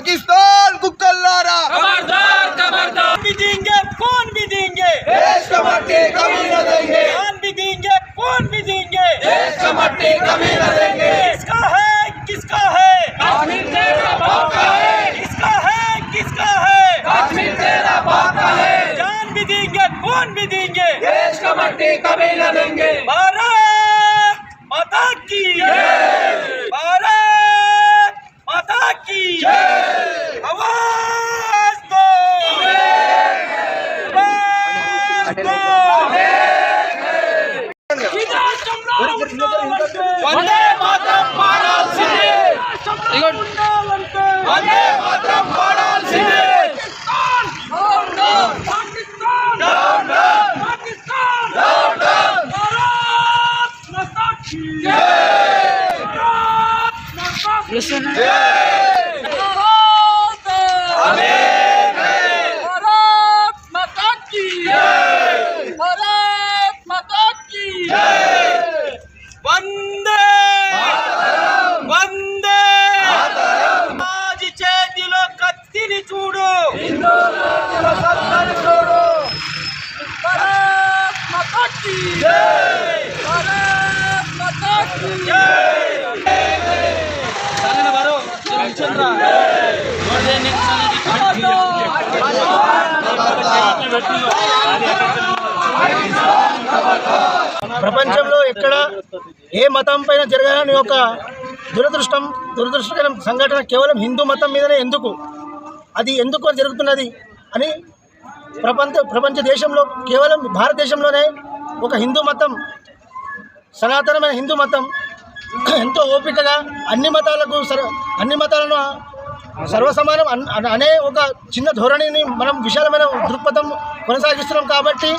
पाकिस्तान कुक्कल्लारा खबरदार खबरदार भी देंगे कौन भी देंगे देश का मट्टी कभी न देंगे जान भी देंगे कौन भी देंगे देश का मट्टी कभी न देंगे किसका है कश्मीर तेरा बाप का है किसका है कश्मीर तेरा बाप का है जान भी देंगे कौन भी देंगे देश का मट्टी कभी न देंगे भारत माता की जय भारत माता की जय आवाज दो वंदे मातरम पाడాల్సిందే वंदे मातरम पाడాల్సిందే Pakistan down down Pakistan down down Bharat माता की जय भारत माता की जय आमीन भारत माता की जय भारत माता की जय वंदे वंदे आज చేతిలో కత్తిని చూడు भारत माता की जय भारत माता की जय ప్రపంచంలో ఎక్కడ ఏ మతం పైన జరగాలని ఒక దురదృష్టకరం సంఘటన కేవలం హిందూ మతం మీదనే ఎందుకు జరుగుతున్నది అని ప్రపంచ దేశంలో కేవలం భారతదేశంలోనే ఒక హిందూ మతం సనాతనమైన హిందూ మతం ఎంతో ఓపికగా అన్ని మతాలను సర్వసమానం అనే ఒక చిన్న ధోరణిని మనం విశాలమైన దృక్పథం కొనసాగిస్తున్నాం కాబట్టి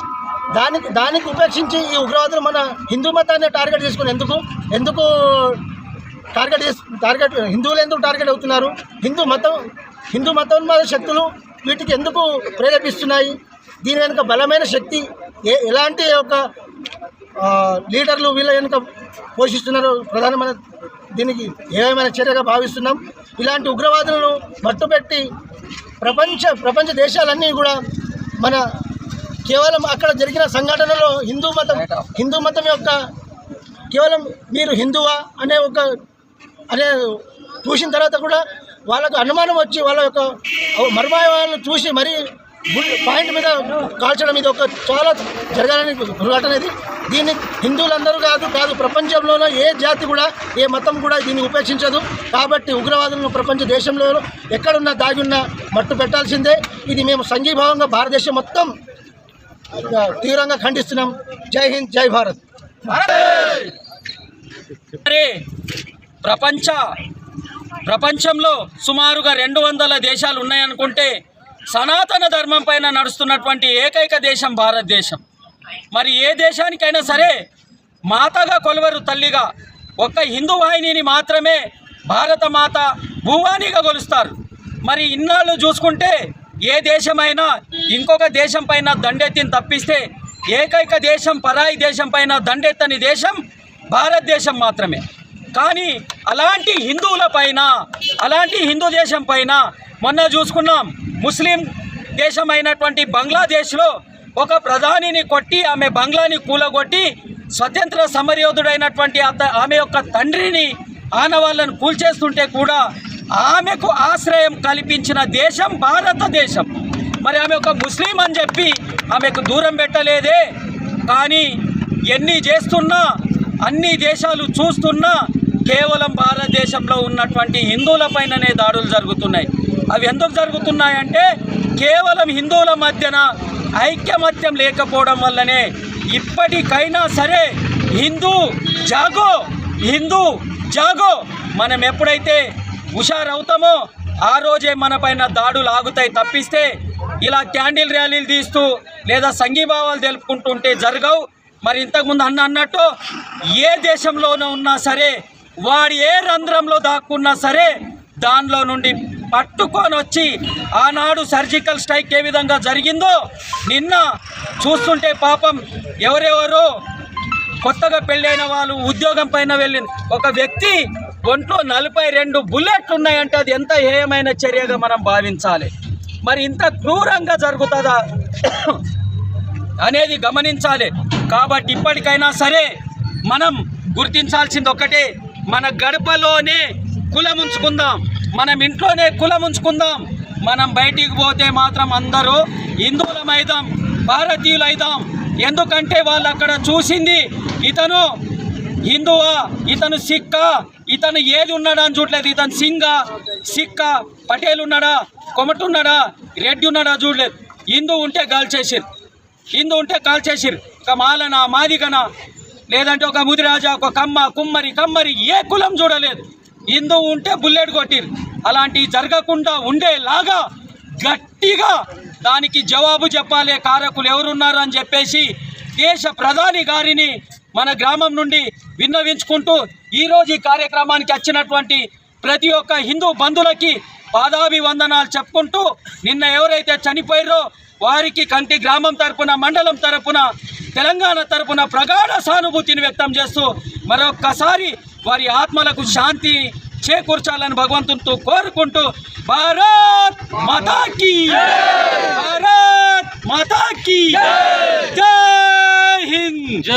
దానికి ఉపేక్షించి ఈ ఉగ్రవాదులు మన హిందూ మతాన్ని టార్గెట్ చేసుకుని ఎందుకు టార్గెట్ హిందువులు ఎందుకు టార్గెట్ అవుతున్నారు? హిందూ మతోన్మాద శక్తులు వీటికి ఎందుకు ప్రేరేపిస్తున్నాయి? దీని వెనుక బలమైన శక్తి ఎలాంటి ఒక లీడర్లు వీళ్ళ వెనుక పోషిస్తున్నారు ప్రధానమైన దీనికి ఏమైనా చర్యగా భావిస్తున్నాం. ఇలాంటి ఉగ్రవాదులను మట్టుపెట్టి ప్రపంచ దేశాలన్నీ కూడా మన కేవలం అక్కడ జరిగిన సంఘటనలో హిందూ మతం యొక్క కేవలం మీరు హిందువా అనే చూసిన తర్వాత కూడా వాళ్ళకు అనుమానం వచ్చి వాళ్ళ యొక్క మర్మాయాలను చూసి మరీ పాయింట్ మీద కాల్చడం ఇది ఒక చాలా జరగాలని ఘటన ఇది. దీన్ని హిందువులందరూ కాదు ప్రపంచంలోనూ ఏ జాతి కూడా ఏ మతం కూడా దీన్ని ఉపేక్షించదు. కాబట్టి ఉగ్రవాదులను ప్రపంచ దేశంలో ఎక్కడున్నా దాగి ఉన్నా మట్టు పెట్టాల్సిందే. ఇది మేము సంఘీభావంగా భారతదేశం మొత్తం తీవ్రంగా ఖండిస్తున్నాం. జై హింద్, జై భారత్. ప్రపంచంలో సుమారుగా 200 దేశాలు ఉన్నాయనుకుంటే సనాతన ధర్మం పైన నడుస్తున్నటువంటి ఏకైక దేశం భారతదేశం. మరి ఏ దేశానికైనా సరే మాతగా కొలవరు తల్లిగా ఒక్క హిందూ వాహినిని మాత్రమే భారత మాత భూవానిగా కొలుస్తారు. మరి ఇన్నాళ్ళు చూసుకుంటే ఏ దేశమైనా ఇంకొక దేశం పైన దండెత్తిని తప్పిస్తే ఏకైక దేశం పరాయి దేశం పైన దండెత్తని దేశం భారతదేశం మాత్రమే. కానీ అలాంటి హిందువుల పైన అలాంటి హిందూ దేశం పైన మొన్న చూసుకున్నాం ముస్లిం దేశమైనటువంటి బంగ్లాదేశ్లో ఒక ప్రధానిని కొట్టి ఆమె బంగ్లాని కూలగొట్టి స్వతంత్ర సమరయోధుడైనటువంటి ఆమె యొక్క తండ్రిని ఆనవాళ్ళను కూల్చేస్తుంటే కూడా ఆమెకు ఆశ్రయం కల్పించిన దేశం భారతదేశం. మరి ఆమె ఒక ముస్లిం అని చెప్పి ఆమెకు దూరం పెట్టలేదే. కానీ ఎన్ని చేస్తున్నా అన్ని దేశాలు చూస్తున్నా కేవలం భారతదేశంలో ఉన్నటువంటి హిందువుల పైననే దాడులు జరుగుతున్నాయి. అవి ఎందుకు జరుగుతున్నాయంటే కేవలం హిందువుల మధ్యన ఐక్యమత్యం లేకపోవడం వల్లనే. ఇప్పటికైనా సరే హిందూ జాగో మనం ఎప్పుడైతే హుషారవుతామో ఆ రోజే మన పైన దాడులు ఆగుతాయి తప్పిస్తే ఇలా క్యాండిల్ ర్యాలీలు తీస్తూ లేదా సంఘీభావాలు తెలుపుకుంటుంటే జరగవు. మరి ఇంతకుముందు అన్నట్టు ఏ దేశంలోనూ ఉన్నా సరే వాడు ఏ రంధ్రంలో దాక్కున్నా సరే దానిలో నుండి పట్టుకొని వచ్చి ఆనాడు సర్జికల్ స్ట్రైక్ ఏ విధంగా జరిగిందో నిన్న చూస్తుంటే పాపం ఎవరెవరో కొత్తగా పెళ్ళైన వాళ్ళు ఉద్యోగం పైన వెళ్ళిన ఒక వ్యక్తి ఒంట్లో 42 బుల్లెట్లు ఉన్నాయంటే అది ఎంత హేయమైన చర్యగా మనం భావించాలి. మరి ఇంత క్రూరంగా జరుగుతుందా అనేది గమనించాలి. కాబట్టి ఇప్పటికైనా సరే మనం గుర్తించాల్సింది ఒకటే, మన గడపలోనే కులం ఉంచుకుందాం, మనం ఇంట్లోనే కులం ఉంచుకుందాం. మనం బయటికి పోతే మాత్రం అందరూ హిందువులమైదాం, భారతీయులైదాం. ఎందుకంటే వాళ్ళు అక్కడ చూసింది ఇతను హిందువా, ఇతను సిక్కా, ఇతను ఏది ఉన్నాడా అని చూడలేదు. ఇతను సింగా, సిక్కా, పటేల్ ఉన్నాడా, కొమటి ఉన్నాడా, రెడ్డి ఉన్నాడా చూడలేదు. హిందూ ఉంటే కాల్చేసిరు, హిందూ ఉంటే కాల్చేసిరు. ఒక మాలన, మాదిగన, లేదంటే ఒక ముదిరాజా, ఒక కమ్మ, కమ్మరి ఏ కులం చూడలేదు. హిందూ ఉంటే బుల్లెట్ కొట్టిరు. అలాంటివి జరగకుండా ఉండేలాగా గట్టిగా దానికి జవాబు చెప్పాలి కారకులు ఎవరున్నారు అని చెప్పేసి దేశ ప్రధాని గారిని మన గ్రామం నుండి విన్నవించుకుంటూ ఈరోజు ఈ కార్యక్రమానికి వచ్చినటువంటి ప్రతి ఒక్క హిందూ బంధువులకి పాదాభివందనాలు చెప్పుకుంటూ, నిన్న ఎవరైతే చనిపోయారో వారికి కంటి గ్రామం తరపున, మండలం తరపున, తెలంగాణ తరపున ప్రగాఢ సానుభూతిని వ్యక్తం చేస్తూ మరొక్కసారి వారి ఆత్మలకు శాంతి చేకూర్చాలని భగవంతునితో కోరుకుంటూ, భారత్ మాతా కీ, భారత్ మాతా కీ జై హింద్.